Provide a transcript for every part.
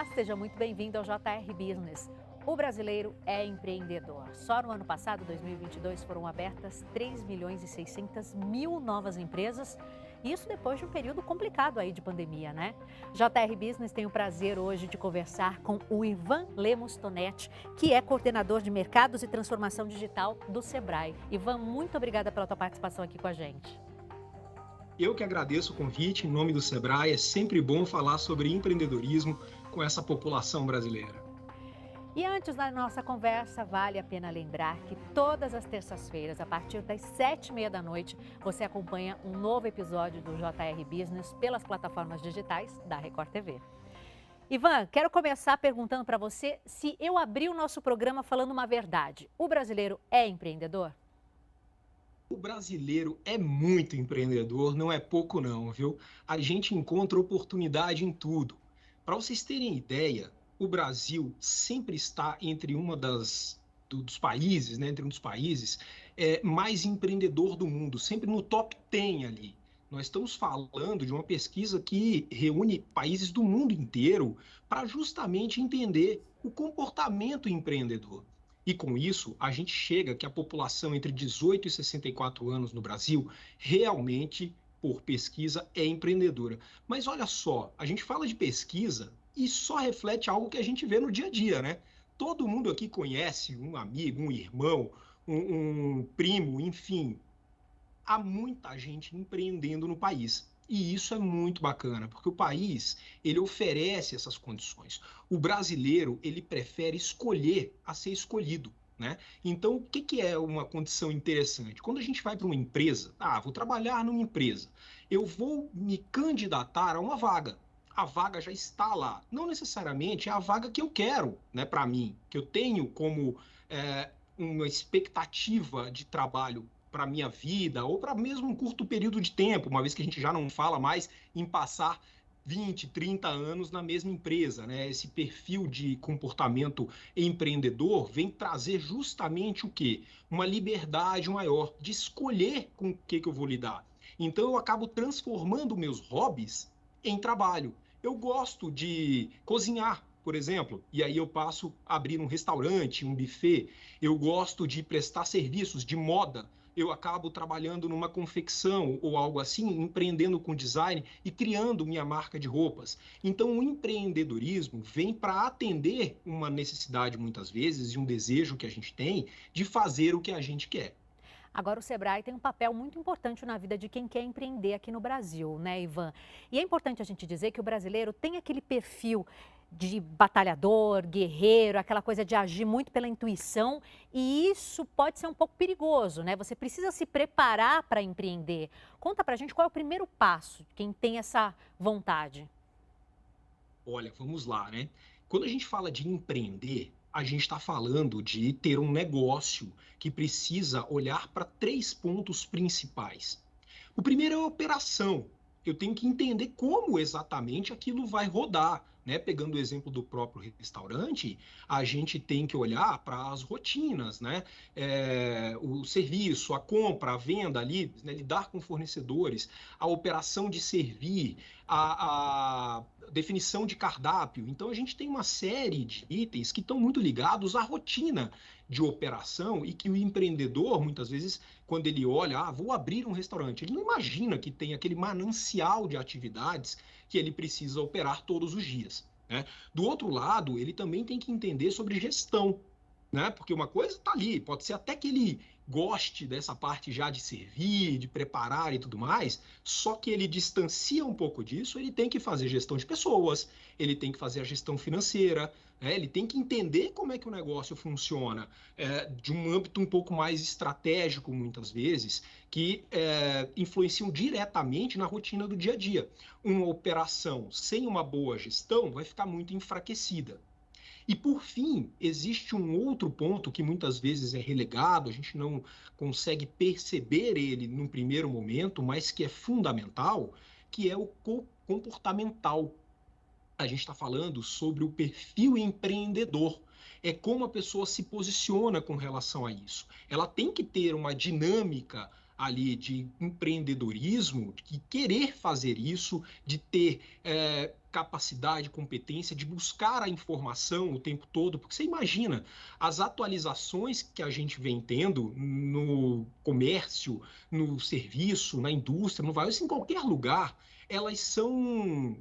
Olá, seja muito bem-vindo ao JR Business. O brasileiro é empreendedor. Só no ano passado, 2022, foram abertas 3 milhões e 600 mil novas empresas. Isso depois de um período complicado aí de pandemia, né? JR Business tem o prazer hoje de conversar com o Ivan Lemos Tonetti, que é coordenador de mercados e transformação digital do Sebrae. Ivan, muito obrigada pela tua participação aqui com a gente. Eu que agradeço o convite em nome do Sebrae. É sempre bom falar sobre empreendedorismo com essa população brasileira. E antes da nossa conversa, vale a pena lembrar que todas as terças-feiras, a partir das 7h30 da noite, você acompanha um novo episódio do JR Business pelas plataformas digitais da Record TV. Ivan, quero começar perguntando para você se eu abrir o nosso programa falando uma verdade. O brasileiro é empreendedor? O brasileiro é muito empreendedor, não é pouco não, viu? A gente encontra oportunidade em tudo. Para vocês terem ideia, o Brasil sempre está entre dos países, né, entre um dos países mais empreendedor do mundo, sempre no top 10 ali. Nós estamos falando de uma pesquisa que reúne países do mundo inteiro para justamente entender o comportamento empreendedor. E com isso, a gente chega que a população entre 18 e 64 anos no Brasil realmente, por pesquisa, é empreendedora. Mas olha só, a gente fala de pesquisa e só reflete algo que a gente vê no dia a dia, né? Todo mundo aqui conhece um amigo, um irmão, um primo, enfim. Há muita gente empreendendo no país. E isso é muito bacana, porque o país, ele oferece essas condições. O brasileiro, ele prefere escolher a ser escolhido, né? Então, o que é uma condição interessante? Quando a gente vai para uma empresa, vou trabalhar numa empresa, eu vou me candidatar a uma vaga. A vaga já está lá. Não necessariamente é a vaga que eu quero, né, para mim, que eu tenho como uma expectativa de trabalho para a minha vida, ou para mesmo um curto período de tempo, uma vez que a gente já não fala mais em passar 20, 30 anos na mesma empresa, né? Esse perfil de comportamento empreendedor vem trazer justamente o quê? Uma liberdade maior de escolher com o que eu vou lidar. Então eu acabo transformando meus hobbies em trabalho. Eu gosto de cozinhar, por exemplo, e aí eu passo a abrir um restaurante, um buffet. Eu gosto de prestar serviços de moda, eu acabo trabalhando numa confecção ou algo assim, empreendendo com design e criando minha marca de roupas. Então, o empreendedorismo vem para atender uma necessidade, muitas vezes, e um desejo que a gente tem de fazer o que a gente quer. Agora, o Sebrae tem um papel muito importante na vida de quem quer empreender aqui no Brasil, né, Ivan? E é importante a gente dizer que o brasileiro tem aquele perfil de batalhador, guerreiro, aquela coisa de agir muito pela intuição, e isso pode ser um pouco perigoso, né? Você precisa se preparar para empreender. Conta pra gente qual é o primeiro passo de quem tem essa vontade. Olha, vamos lá, né? Quando a gente fala de empreender, a gente está falando de ter um negócio que precisa olhar para três pontos principais. O primeiro é a operação. Eu tenho que entender como exatamente aquilo vai rodar, né? Pegando o exemplo do próprio restaurante, a gente tem que olhar para as rotinas, né? O serviço, a compra, a venda ali, né? Lidar com fornecedores, a operação de servir, a definição de cardápio. Então, a gente tem uma série de itens que estão muito ligados à rotina de operação e que o empreendedor, muitas vezes, quando ele olha, vou abrir um restaurante, ele não imagina que tem aquele manancial de atividades que ele precisa operar todos os dias, né? Do outro lado, ele também tem que entender sobre gestão, né? Porque uma coisa está ali, pode ser até que ele goste dessa parte já de servir, de preparar e tudo mais, só que ele distancia um pouco disso, ele tem que fazer gestão de pessoas, ele tem que fazer a gestão financeira, né? Ele tem que entender como é que o negócio funciona, de um âmbito um pouco mais estratégico, muitas vezes, que influenciam diretamente na rotina do dia a dia. Uma operação sem uma boa gestão vai ficar muito enfraquecida. E, por fim, existe um outro ponto que muitas vezes é relegado, a gente não consegue perceber ele num primeiro momento, mas que é fundamental, que é o comportamental. A gente está falando sobre o perfil empreendedor. É como a pessoa se posiciona com relação a isso. Ela tem que ter uma dinâmica ali de empreendedorismo, de querer fazer isso, de ter capacidade, competência de buscar a informação o tempo todo, porque você imagina as atualizações que a gente vem tendo no comércio, no serviço, na indústria, no varejo, em qualquer lugar, elas são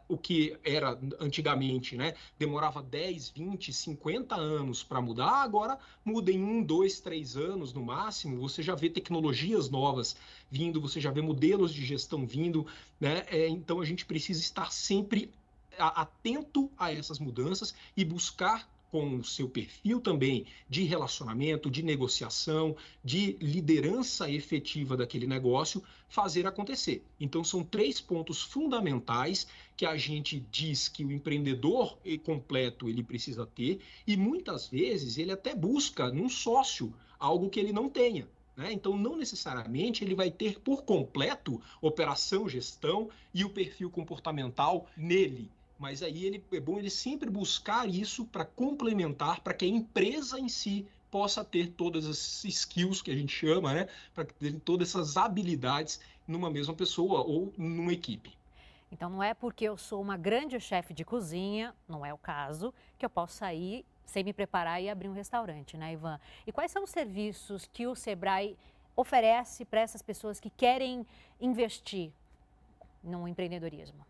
o que era antigamente, né? Demorava 10, 20, 50 anos para mudar, agora muda em 1, 2, 3 anos no máximo, você já vê tecnologias novas vindo, você já vê modelos de gestão vindo, né? Então a gente precisa estar sempre atento a essas mudanças e buscar com o seu perfil também de relacionamento, de negociação, de liderança efetiva daquele negócio, fazer acontecer. Então, são 3 pontos fundamentais que a gente diz que o empreendedor completo ele precisa ter, e muitas vezes ele até busca num sócio algo que ele não tenha. Então, não necessariamente ele vai ter por completo operação, gestão e o perfil comportamental nele. Mas aí é bom ele sempre buscar isso para complementar, para que a empresa em si possa ter todas as skills que a gente chama, né? Para ter todas essas habilidades numa mesma pessoa ou numa equipe. Então não é porque eu sou uma grande chefe de cozinha, não é o caso, que eu posso sair sem me preparar e abrir um restaurante, né, Ivan? E quais são os serviços que o Sebrae oferece para essas pessoas que querem investir no empreendedorismo?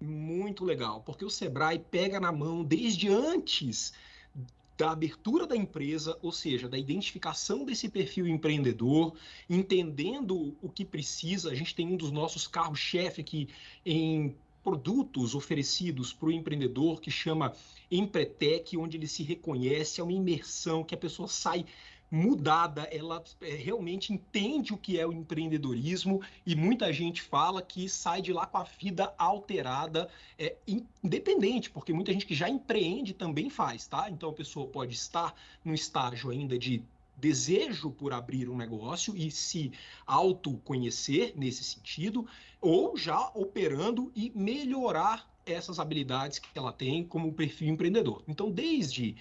Muito legal, porque o Sebrae pega na mão desde antes da abertura da empresa, ou seja, da identificação desse perfil empreendedor, entendendo o que precisa. A gente tem um dos nossos carros-chefe aqui em produtos oferecidos para o empreendedor que chama Empretec, onde ele se reconhece, é uma imersão que a pessoa sai mudada, ela realmente entende o que é o empreendedorismo, e muita gente fala que sai de lá com a vida alterada, independente, porque muita gente que já empreende também faz, tá? Então a pessoa pode estar num estágio ainda de desejo por abrir um negócio e se autoconhecer nesse sentido, ou já operando e melhorar essas habilidades que ela tem como perfil empreendedor. Então, desde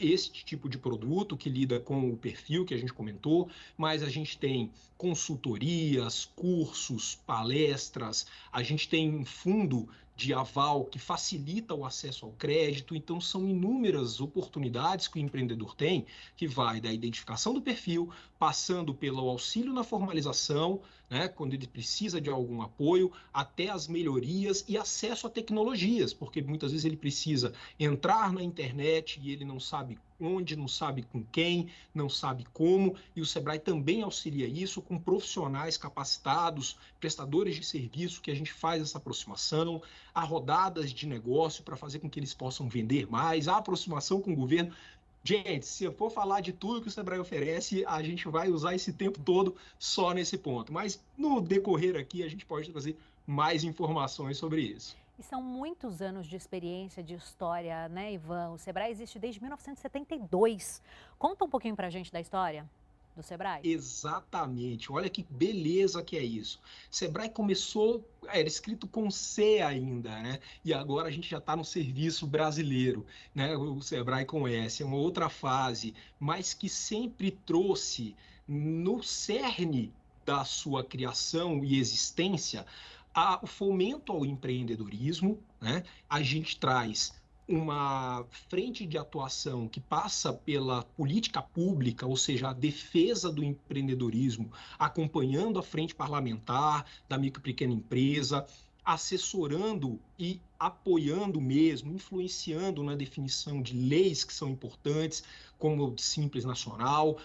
este tipo de produto que lida com o perfil que a gente comentou, mas a gente tem consultorias, cursos, palestras, a gente tem um fundo de aval que facilita o acesso ao crédito. Então, são inúmeras oportunidades que o empreendedor tem, que vai da identificação do perfil, passando pelo auxílio na formalização, né, quando ele precisa de algum apoio, até as melhorias e acesso a tecnologias, porque muitas vezes ele precisa entrar na internet e ele não sabe onde, não sabe com quem, não sabe como, e o Sebrae também auxilia isso com profissionais capacitados, prestadores de serviço, que a gente faz essa aproximação, a rodadas de negócio para fazer com que eles possam vender mais, a aproximação com o governo. Gente, se eu for falar de tudo que o Sebrae oferece, a gente vai usar esse tempo todo só nesse ponto. Mas no decorrer aqui, a gente pode trazer mais informações sobre isso. E são muitos anos de experiência, de história, né, Ivan? O Sebrae existe desde 1972. Conta um pouquinho para a gente da história do Sebrae. Exatamente. Olha que beleza que é isso. Sebrae começou, era escrito com C ainda, né? E agora a gente já está no serviço brasileiro, né? O Sebrae com S, é uma outra fase, mas que sempre trouxe no cerne da sua criação e existência o fomento ao empreendedorismo, né? A gente traz uma frente de atuação que passa pela política pública, ou seja, a defesa do empreendedorismo, acompanhando a frente parlamentar da micro e pequena empresa, assessorando e apoiando mesmo, influenciando na definição de leis que são importantes, como o Simples Nacional,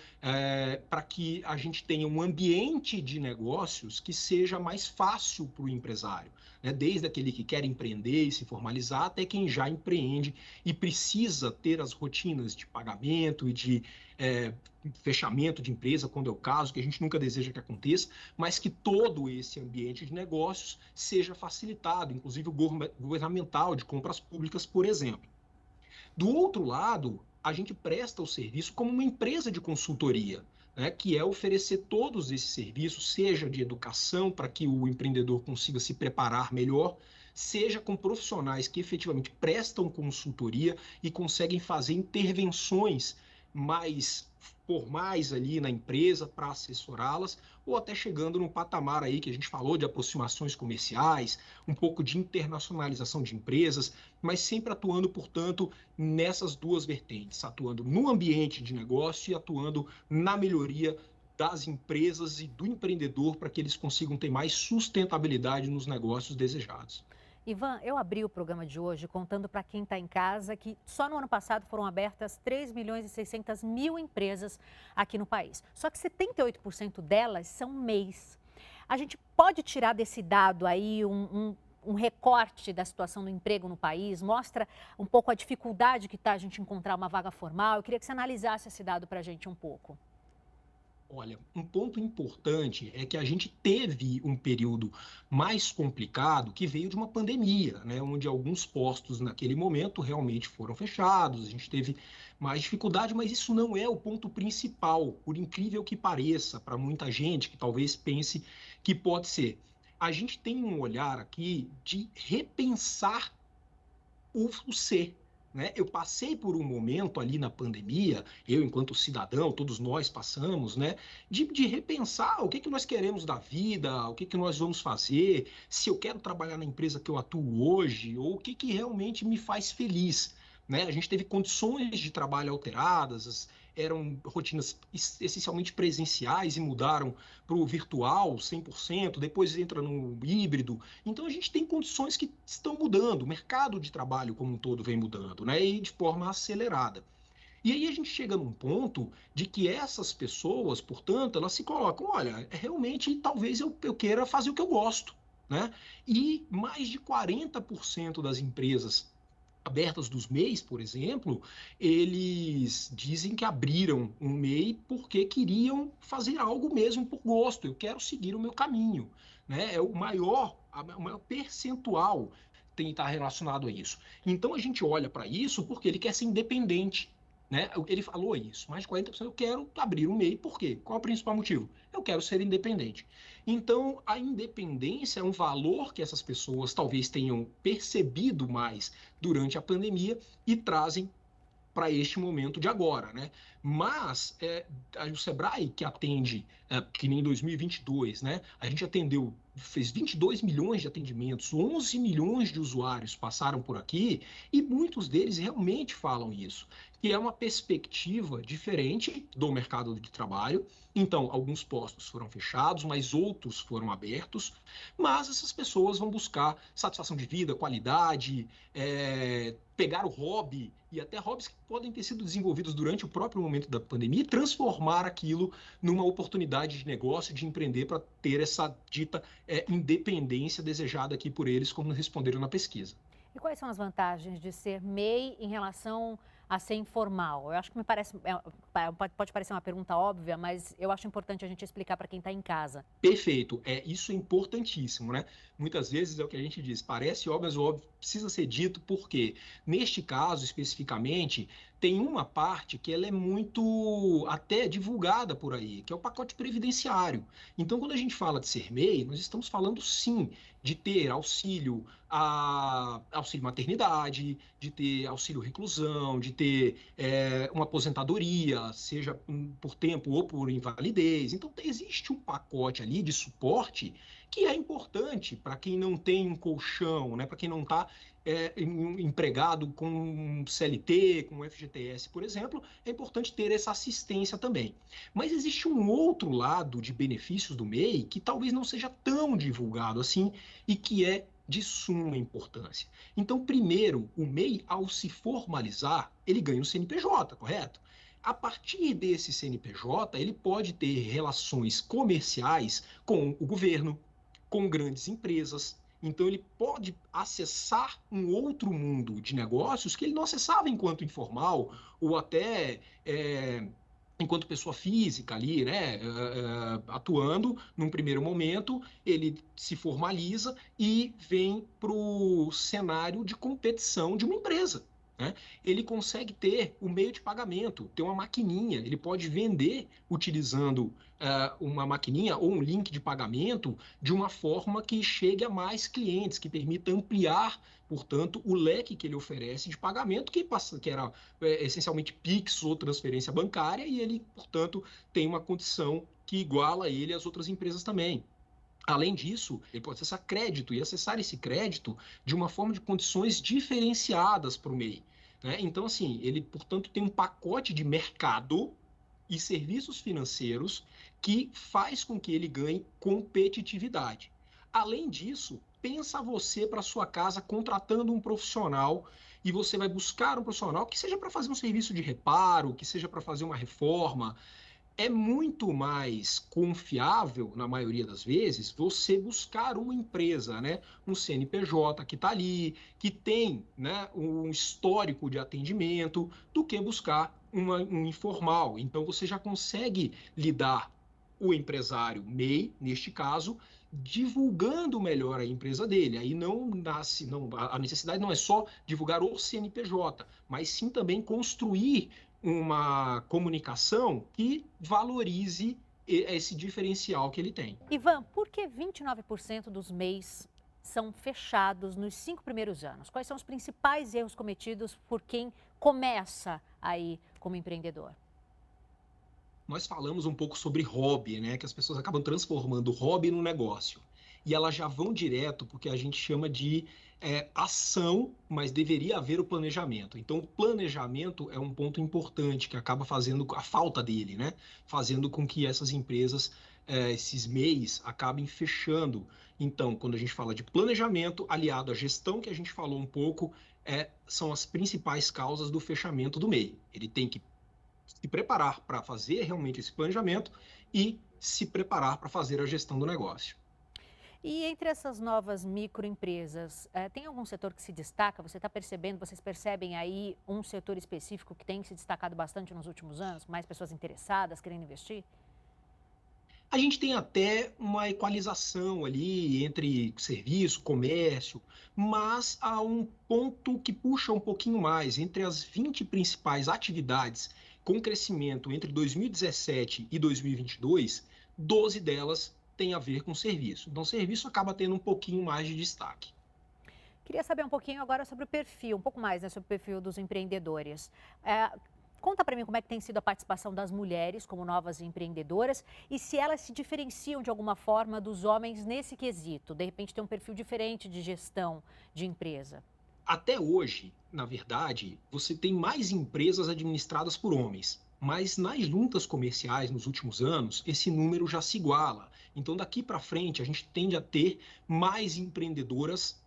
para que a gente tenha um ambiente de negócios que seja mais fácil para o empresário, né? Desde aquele que quer empreender e se formalizar, até quem já empreende e precisa ter as rotinas de pagamento e de fechamento de empresa, quando é o caso, que a gente nunca deseja que aconteça, mas que todo esse ambiente de negócios seja facilitado, inclusive o governamental, de compras públicas, por exemplo. Do outro lado, a gente presta o serviço como uma empresa de consultoria, né, que é oferecer todos esses serviços, seja de educação para que o empreendedor consiga se preparar melhor, seja com profissionais que efetivamente prestam consultoria e conseguem fazer intervenções mais formais ali na empresa para assessorá-las, ou até chegando num patamar aí que a gente falou de aproximações comerciais, um pouco de internacionalização de empresas, mas sempre atuando, portanto, nessas duas vertentes, atuando no ambiente de negócio e atuando na melhoria das empresas e do empreendedor para que eles consigam ter mais sustentabilidade nos negócios desejados. Ivan, eu abri o programa de hoje contando para quem está em casa que só no ano passado foram abertas 3 milhões e 600 mil empresas aqui no país. Só que 78% delas são MEIs. A gente pode tirar desse dado aí um recorte da situação do emprego no país? Mostra um pouco a dificuldade que está a gente encontrar uma vaga formal? Eu queria que você analisasse esse dado para a gente um pouco. Olha, um ponto importante é que a gente teve um período mais complicado que veio de uma pandemia, né, onde alguns postos naquele momento realmente foram fechados, a gente teve mais dificuldade, mas isso não é o ponto principal, por incrível que pareça, para muita gente que talvez pense que pode ser. A gente tem um olhar aqui de repensar o ser. Né? Eu passei por um momento ali na pandemia, eu enquanto cidadão, todos nós passamos, né? De repensar o que nós queremos da vida, o que nós vamos fazer, se eu quero trabalhar na empresa que eu atuo hoje, ou o que realmente me faz feliz. Né? A gente teve condições de trabalho alteradas, eram rotinas essencialmente presenciais e mudaram para o virtual 100%, depois entra no híbrido. Então a gente tem condições que estão mudando, o mercado de trabalho como um todo vem mudando, né? E de forma acelerada. E aí a gente chega num ponto de que essas pessoas, portanto, elas se colocam, olha, realmente talvez eu queira fazer o que eu gosto, né? E mais de 40% das empresas abertas dos MEIs, por exemplo, eles dizem que abriram um MEI porque queriam fazer algo mesmo por gosto. Eu quero seguir o meu caminho, né? É o maior percentual tem estar relacionado a isso. Então a gente olha para isso porque ele quer ser independente. Né? Ele falou isso, mais de 40% eu quero abrir um MEI, por quê? Qual é o principal motivo? Eu quero ser independente. Então, a independência é um valor que essas pessoas talvez tenham percebido mais durante a pandemia e trazem para este momento de agora, né? Mas o Sebrae, que atende, que nem em 2022, né? A gente atendeu, fez 22 milhões de atendimentos, 11 milhões de usuários passaram por aqui e muitos deles realmente falam isso, que é uma perspectiva diferente do mercado de trabalho. Então, alguns postos foram fechados, mas outros foram abertos, mas essas pessoas vão buscar satisfação de vida, qualidade, pegar o hobby e até hobbies que podem ter sido desenvolvidos durante o próprio momento da pandemia e transformar aquilo numa oportunidade de negócio, de empreender para ter essa dita independência desejada aqui por eles, como responderam na pesquisa. E quais são as vantagens de ser MEI em relação a ser informal? Eu acho que me parece, pode parecer uma pergunta óbvia, mas eu acho importante a gente explicar para quem está em casa. Perfeito, isso é importantíssimo, né? Muitas vezes é o que a gente diz, parece óbvio, mas o óbvio precisa ser dito, porque neste caso especificamente tem uma parte que ela é muito até divulgada por aí, que é o pacote previdenciário. Então, quando a gente fala de ser MEI, nós estamos falando sim de ter auxílio maternidade, de ter auxílio reclusão, de ter uma aposentadoria, seja por tempo ou por invalidez. Então, existe um pacote ali de suporte que é importante para quem não tem um colchão, né? Para quem não está empregado com CLT, com FGTS, por exemplo, é importante ter essa assistência também. Mas existe um outro lado de benefícios do MEI que talvez não seja tão divulgado assim e que é de suma importância. Então, primeiro, o MEI, ao se formalizar, ele ganha um CNPJ, correto? A partir desse CNPJ, ele pode ter relações comerciais com o governo, com grandes empresas. Então, ele pode acessar um outro mundo de negócios que ele não acessava enquanto informal ou até enquanto pessoa física ali, né, atuando num primeiro momento, ele se formaliza e vem para o cenário de competição de uma empresa. né? Ele consegue ter o meio de pagamento, ter uma maquininha, ele pode vender utilizando uma maquininha ou um link de pagamento de uma forma que chegue a mais clientes, que permita ampliar, portanto, o leque que ele oferece de pagamento, que era essencialmente Pix ou transferência bancária, e ele, portanto, tem uma condição que iguala ele às outras empresas também. Além disso, ele pode acessar crédito e acessar esse crédito de uma forma de condições diferenciadas para o MEI. Né? Então, assim, ele, portanto, tem um pacote de mercado e serviços financeiros que faz com que ele ganhe competitividade. Além disso, pensa você para sua casa contratando um profissional e você vai buscar um profissional que seja para fazer um serviço de reparo, que seja para fazer uma reforma, é muito mais confiável, na maioria das vezes, você buscar uma empresa, né, um CNPJ que está ali, que tem, né, um histórico de atendimento, do que buscar um informal. Então, você já consegue lidar o empresário MEI, neste caso, divulgando melhor a empresa dele. Aí não nasce, não, a necessidade não é só divulgar o CNPJ, mas sim também construir uma comunicação que valorize esse diferencial que ele tem. Ivan, por que 29% dos MEIs são fechados nos 5 primeiros anos? Quais são os principais erros cometidos por quem começa aí como empreendedor? Nós falamos um pouco sobre hobby, né? Que as pessoas acabam transformando o hobby num negócio. E elas já vão direto porque a gente chama de ação, mas deveria haver o planejamento. Então, o planejamento é um ponto importante que acaba fazendo a falta dele, né? Fazendo com que essas empresas, esses MEIs, acabem fechando. Então, quando a gente fala de planejamento, aliado à gestão que a gente falou um pouco, são as principais causas do fechamento do MEI. Ele tem que se preparar para fazer realmente esse planejamento e se preparar para fazer a gestão do negócio. E entre essas novas microempresas, tem algum setor que se destaca? Você está percebendo, vocês percebem aí um setor específico que tem se destacado bastante nos últimos anos? Mais pessoas interessadas, querendo investir? A gente tem até uma equalização ali entre serviço, comércio, mas há um ponto que puxa um pouquinho mais. Entre as 20 principais atividades com crescimento entre 2017 e 2022, 12 delas têm a ver com serviço. Então, serviço acaba tendo um pouquinho mais de destaque. Queria saber um pouquinho agora sobre o perfil, um pouco mais, né, sobre o perfil dos empreendedores. Conta para mim como é que tem sido a participação das mulheres como novas empreendedoras e se elas se diferenciam de alguma forma dos homens nesse quesito. De repente tem um perfil diferente de gestão de empresa. Até hoje, na verdade, você tem mais empresas administradas por homens, mas nas juntas comerciais nos últimos anos, esse número já se iguala. Então, daqui para frente, a gente tende a ter mais empreendedoras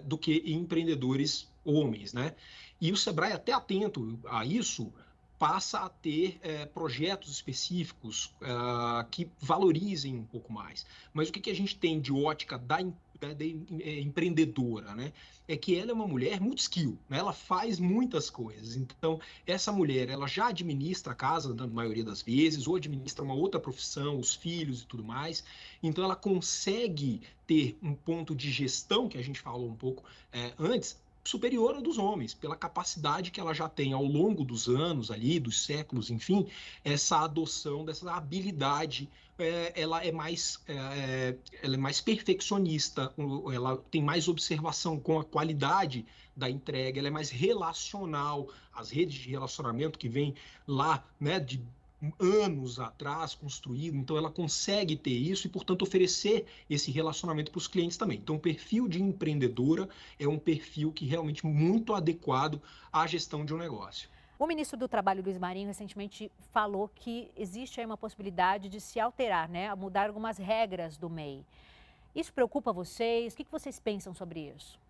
do que empreendedores homens, né? E o Sebrae, até atento a isso, passa a ter projetos específicos que valorizem um pouco mais. Mas o que a gente tem de ótica da empreendedora, né? É que ela é uma mulher muito skill, né? Ela faz muitas coisas. Então, essa mulher, ela já administra a casa, na maioria das vezes, ou administra uma outra profissão, os filhos e tudo mais. Então, ela consegue ter um ponto de gestão, que a gente falou um pouco antes, superior ao dos homens, pela capacidade que ela já tem ao longo dos anos ali, dos séculos, enfim, essa adoção dessa habilidade. Ela é mais perfeccionista, ela tem mais observação com a qualidade da entrega, ela é mais relacional, as redes de relacionamento que vem lá, né, de anos atrás construído, então ela consegue ter isso e, portanto, oferecer esse relacionamento para os clientes também. Então, o perfil de empreendedora é um perfil que realmente muito adequado à gestão de um negócio. O ministro do Trabalho, Luiz Marinho, recentemente falou que existe aí uma possibilidade de se alterar, né, mudar algumas regras do MEI. Isso preocupa vocês? O que vocês pensam sobre isso?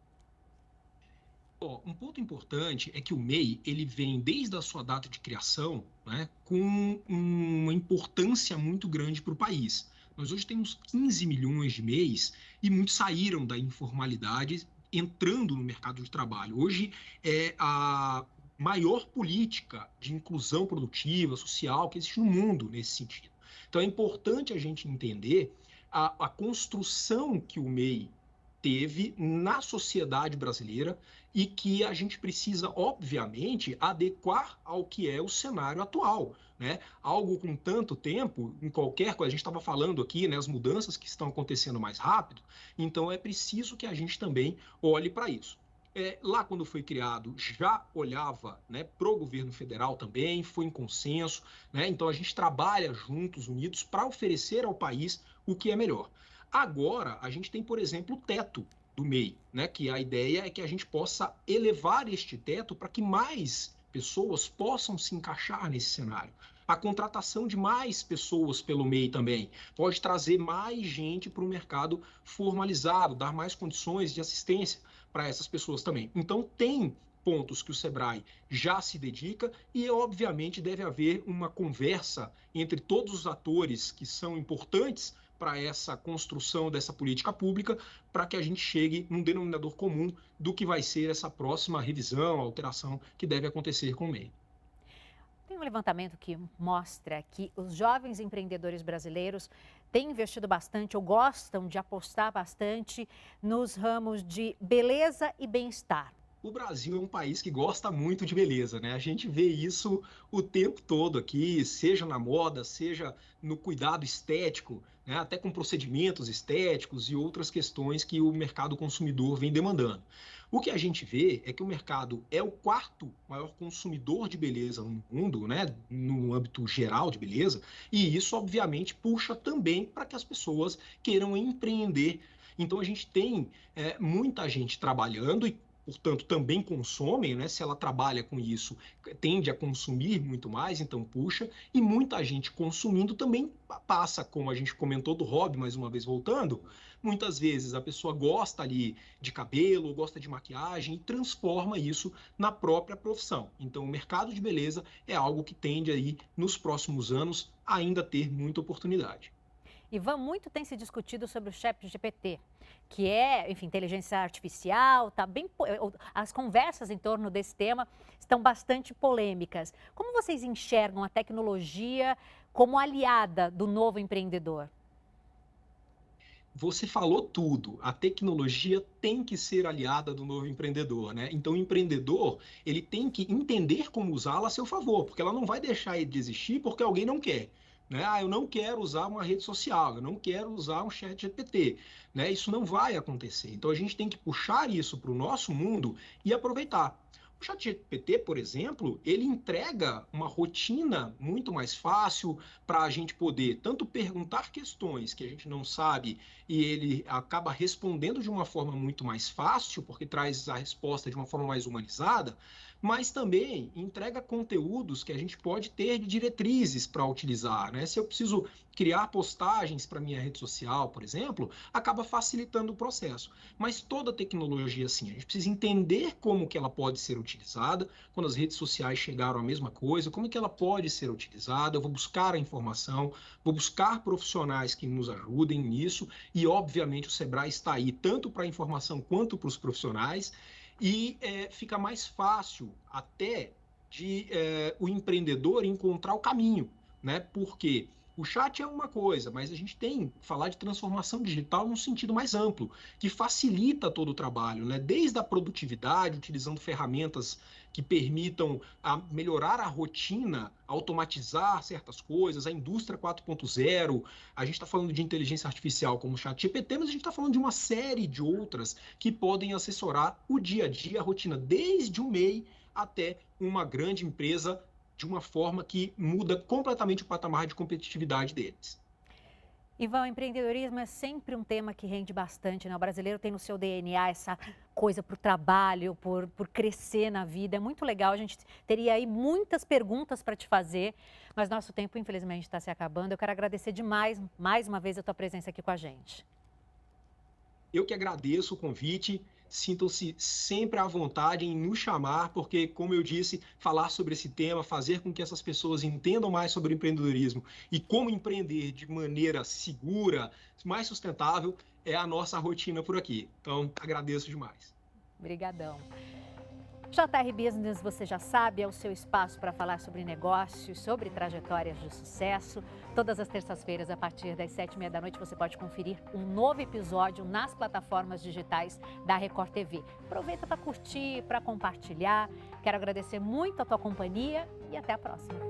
Um ponto importante é que o MEI ele vem desde a sua data de criação, né, com uma importância muito grande para o país. Nós hoje temos 15 milhões de MEIs e muitos saíram da informalidade entrando no mercado de trabalho. Hoje é a maior política de inclusão produtiva, social que existe no mundo nesse sentido. Então é importante a gente entender a construção que o MEI teve na sociedade brasileira e que a gente precisa, obviamente, adequar ao que é o cenário atual, né? Algo com tanto tempo, em qualquer coisa, a gente estava falando aqui, né, as mudanças que estão acontecendo mais rápido, então é preciso que a gente também olhe para isso. Lá, quando foi criado, já olhava, né, para o governo federal também, foi em consenso, né? Então a gente trabalha juntos, unidos, para oferecer ao país o que é melhor. Agora, a gente tem, por exemplo, o teto do MEI, né? Que a ideia é que a gente possa elevar este teto para que mais pessoas possam se encaixar nesse cenário. A contratação de mais pessoas pelo MEI também pode trazer mais gente para o mercado formalizado, dar mais condições de assistência para essas pessoas também. Então, tem pontos que o Sebrae já se dedica e, obviamente, deve haver uma conversa entre todos os atores que são importantes para essa construção dessa política pública, para que a gente chegue num denominador comum do que vai ser essa próxima revisão, alteração que deve acontecer com o MEI. Tem um levantamento que mostra que os jovens empreendedores brasileiros têm investido bastante ou gostam de apostar bastante nos ramos de beleza e bem-estar. O Brasil é um país que gosta muito de beleza, né? A gente vê isso o tempo todo aqui, seja na moda, seja no cuidado estético, né? Até com procedimentos estéticos e outras questões que o mercado consumidor vem demandando. O que a gente vê é que o mercado é o quarto maior consumidor de beleza no mundo, né? No âmbito geral de beleza, e isso, obviamente, puxa também para que as pessoas queiram empreender. Então, a gente tem muita gente trabalhando e portanto, também consomem, né? Se ela trabalha com isso, tende a consumir muito mais, então puxa, e muita gente consumindo também passa, como a gente comentou do hobby, mais uma vez voltando, muitas vezes a pessoa gosta ali de cabelo, gosta de maquiagem e transforma isso na própria profissão. Então, o mercado de beleza é algo que tende aí, nos próximos anos, ainda ter muita oportunidade. Ivan, muito tem se discutido sobre o ChatGPT, que é, enfim, inteligência artificial, tá bem, as conversas em torno desse tema estão bastante polêmicas. Como vocês enxergam a tecnologia como aliada do novo empreendedor? Você falou tudo. A tecnologia tem que ser aliada do novo empreendedor, né? Então, o empreendedor, ele tem que entender como usá-la a seu favor, porque ela não vai deixar de existir porque alguém não quer. Né? Eu não quero usar uma rede social, eu não quero usar um chat GPT. Né? Isso não vai acontecer. Então, a gente tem que puxar isso para o nosso mundo e aproveitar. O ChatGPT, por exemplo, ele entrega uma rotina muito mais fácil para a gente poder tanto perguntar questões que a gente não sabe e ele acaba respondendo de uma forma muito mais fácil, porque traz a resposta de uma forma mais humanizada, mas também entrega conteúdos que a gente pode ter de diretrizes para utilizar, né? Se eu preciso criar postagens para minha rede social, por exemplo, acaba facilitando o processo. Mas toda tecnologia, assim, a gente precisa entender como que ela pode ser utilizada. Quando as redes sociais chegaram a mesma coisa, como que ela pode ser utilizada? Eu vou buscar a informação, vou buscar profissionais que nos ajudem nisso e, obviamente, o Sebrae está aí tanto para a informação quanto para os profissionais e fica mais fácil até de o empreendedor encontrar o caminho, né? Porque o chat é uma coisa, mas a gente tem que falar de transformação digital num sentido mais amplo, que facilita todo o trabalho, né? Desde a produtividade, utilizando ferramentas que permitam melhorar a rotina, automatizar certas coisas, a indústria 4.0, a gente está falando de inteligência artificial como o ChatGPT, mas a gente está falando de uma série de outras que podem assessorar o dia a dia, a rotina, desde o MEI até uma grande empresa de uma forma que muda completamente o patamar de competitividade deles. Ivan, o empreendedorismo é sempre um tema que rende bastante, né? O brasileiro tem no seu DNA essa coisa por trabalho, por crescer na vida. É muito legal, a gente teria aí muitas perguntas para te fazer, mas nosso tempo, infelizmente, está se acabando. Eu quero agradecer demais, mais uma vez, a tua presença aqui com a gente. Eu que agradeço o convite. Sintam-se sempre à vontade em nos chamar, porque, como eu disse, falar sobre esse tema, fazer com que essas pessoas entendam mais sobre empreendedorismo e como empreender de maneira segura, mais sustentável, é a nossa rotina por aqui. Então, agradeço demais. Obrigadão. JR Business, você já sabe, é o seu espaço para falar sobre negócios, sobre trajetórias de sucesso. Todas as terças-feiras, a partir das 7h30 da noite, você pode conferir um novo episódio nas plataformas digitais da Record TV. Aproveita para curtir, para compartilhar. Quero agradecer muito a tua companhia e até a próxima.